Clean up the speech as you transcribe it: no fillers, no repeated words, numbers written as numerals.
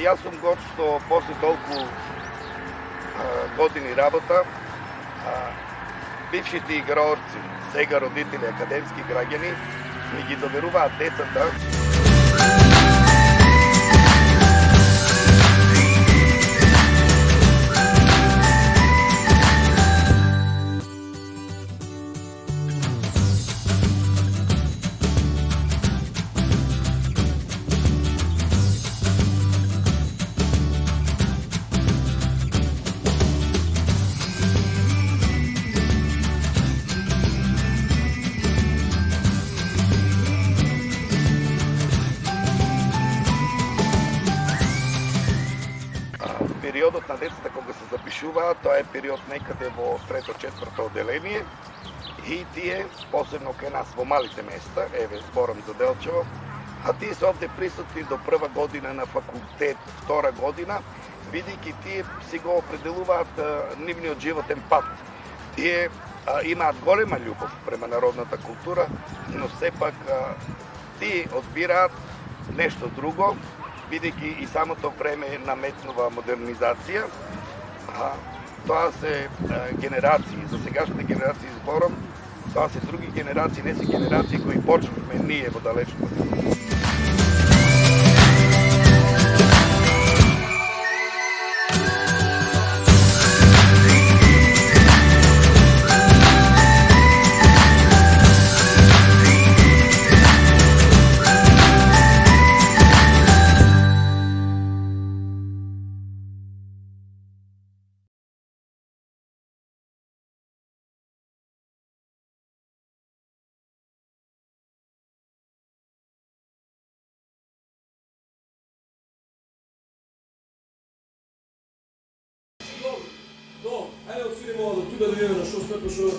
јас сум горд што после толку години работа, бившите играорци, сега родители, академски граѓани, ми ги доверуваат децата. Периодот на децата кога се запишуваат, тоа е период некаде во трето-четврто одделение и тие, посебно кај нас во малите места, еве зборам за Делчево, а тие се овде присутни до прва година на факултет, втора година, бидејќи тие си го определуваат нивниот животен пат. Тие имаат голема љубов према народната култура, но сепак тие одбираат нешто друго, бидејќи и самото време наметнува модернизација. Тоа се генерации, за сегашните генерации зборам, тоа се други генерации, не се генерации кои почнавме ние во далечното. Ajde, odsvirimo ovo, tu da vidimo na što sve pošlo.